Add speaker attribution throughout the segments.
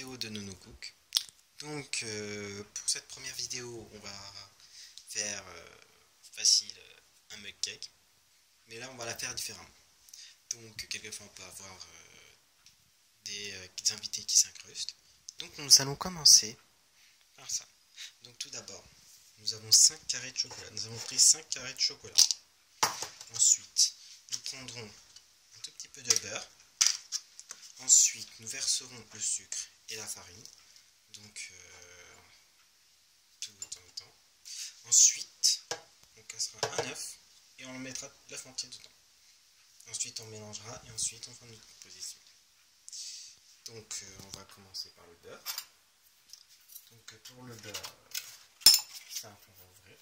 Speaker 1: vidéo de NonoCook. Donc pour cette première vidéo on va faire facile un mug cake, mais là on va la faire différemment. Donc quelquefois on peut avoir des invités qui s'incrustent. Donc nous allons commencer par ça. Donc tout d'abord nous avons 5 carrés de chocolat. Nous avons pris 5 carrés de chocolat. Ensuite nous prendrons un tout petit peu de beurre. Ensuite nous verserons le sucre et la farine. Donc tout en même temps. Ensuite on cassera un œuf et on mettra l'œuf entier dedans. Ensuite on mélangera et ensuite on fera notre composition. Donc on va commencer par le beurre. Donc pour le beurre simple, on va ouvrir.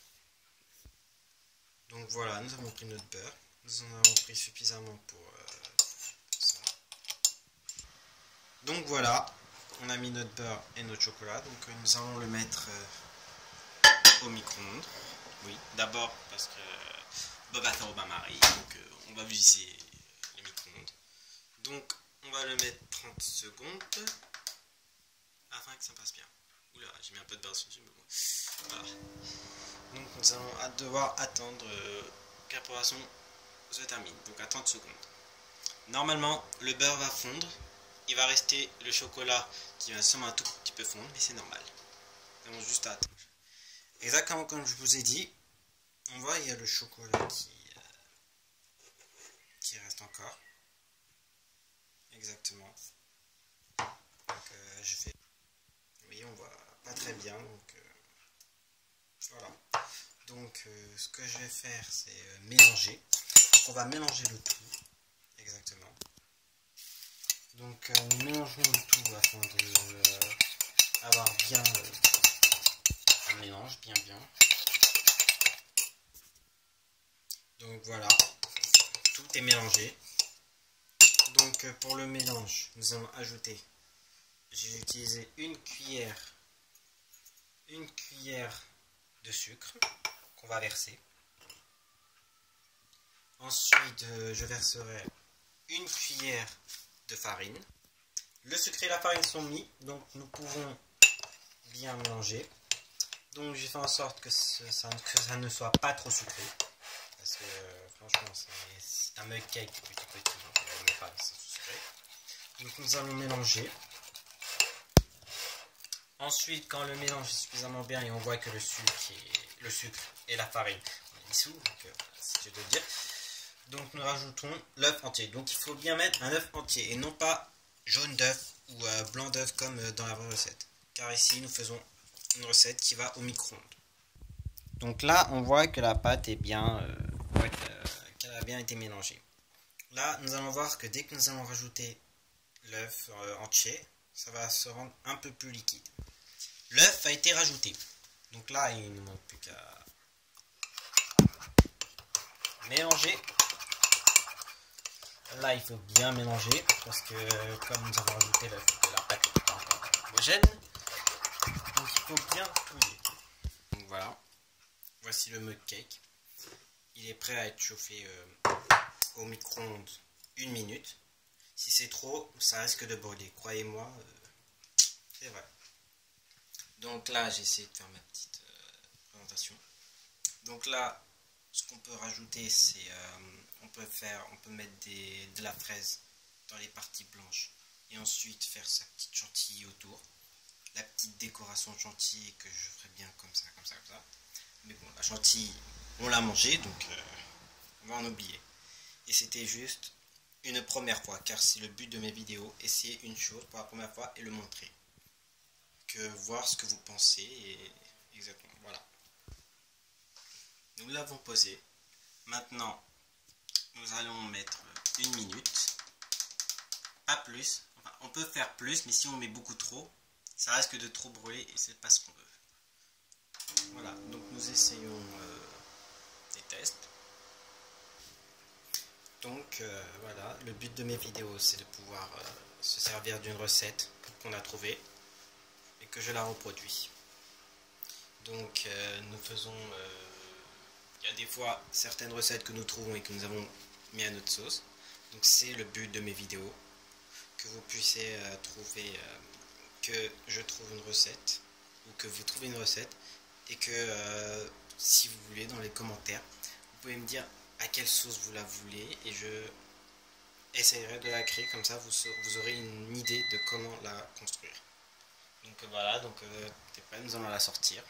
Speaker 1: Donc voilà, nous avons pris notre beurre. Nous en avons pris suffisamment pour ça. Donc voilà, on a mis notre beurre et notre chocolat. Donc nous allons le mettre au micro-ondes. Oui, d'abord parce que Bob va faire au bain-marie. Donc on va viser les micro-ondes. Donc on va le mettre 30 secondes afin que ça passe bien. Oula, j'ai mis un peu de beurre dessus, mais bon. Voilà. Donc nous allons devoir attendre que la préparation se termine. Donc à 30 secondes. Normalement, le beurre va fondre. Il va rester le chocolat qui va seulement un tout petit peu fondre, mais c'est normal. Nous allons juste attendre. Exactement comme je vous ai dit, on voit il y a le chocolat qui reste encore. Exactement. Donc je fais. Oui, on voit pas très bien. Donc voilà. Donc ce que je vais faire, c'est mélanger. Donc, on va mélanger le tout. Exactement. Donc nous mélangeons le tout afin de avoir bien un mélange bien. Donc voilà, tout est mélangé. Donc pour le mélange, nous allons ajouter, j'ai utilisé une cuillère de sucre qu'on va verser. Ensuite je verserai une cuillère de farine. Le sucre et la farine sont mis, donc nous pouvons bien mélanger. Donc j'ai fait en sorte que ça ne soit pas trop sucré, parce que franchement c'est un mug cake plutôt petit, donc il n'est pas assez sucré. Donc nous allons mélanger. Ensuite, quand le mélange est suffisamment bien et on voit que le sucre et la farine sont dissous, donc si je dois dire, donc nous rajoutons l'œuf entier. Donc il faut bien mettre un œuf entier et non pas jaune d'œuf ou blanc d'œuf comme dans la vraie recette. Car ici nous faisons une recette qui va au micro-ondes. Donc là on voit que la pâte est bien, qu'elle a bien été mélangée. Là nous allons voir que dès que nous allons rajouter l'œuf entier, ça va se rendre un peu plus liquide. L'œuf a été rajouté. Donc là il ne manque plus qu'à mélanger. Là il faut bien mélanger parce que comme nous avons rajouté l'œuf, la pâte n'est pas encore homogène. Donc il faut bien touiller. Donc voilà. Voici le mug cake. Il est prêt à être chauffé au micro-ondes 1 minute. Si c'est trop, ça risque de brûler. Croyez-moi, c'est vrai. Donc là, j'ai essayé de faire ma petite présentation. Donc là, ce qu'on peut rajouter, c'est on peut mettre de la fraise dans les parties blanches et ensuite faire sa petite chantilly autour. La petite décoration de chantilly que je ferai bien comme ça. Mais bon, la chantilly, on l'a mangée, donc on va en oublier. Et c'était juste une première fois, car c'est le but de mes vidéos, essayer une chose pour la première fois et le montrer. Voir ce que vous pensez, et exactement, voilà. Nous l'avons posé. Maintenant, nous allons mettre 1 minute, pas plus. Enfin, on peut faire plus, mais si on met beaucoup trop, ça risque de trop brûler et c'est pas ce qu'on veut. Voilà, donc nous essayons des tests. Donc voilà, le but de mes vidéos c'est de pouvoir se servir d'une recette qu'on a trouvée et que je la reproduis. Donc nous faisons, il y a des fois certaines recettes que nous trouvons et que nous avons mis à notre sauce. Donc c'est le but de mes vidéos, que vous puissiez trouver que je trouve une recette, ou que vous trouvez une recette, et que si vous voulez, dans les commentaires, vous pouvez me dire à quelle sauce vous la voulez, et je essayerai de la créer, comme ça vous aurez une idée de comment la construire. Donc voilà, donc t'es prêt, nous allons la sortir.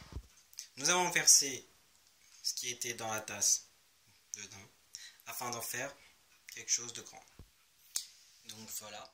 Speaker 1: Nous avons versé ce qui était dans la tasse dedans, afin d'en faire quelque chose de grand. Donc voilà.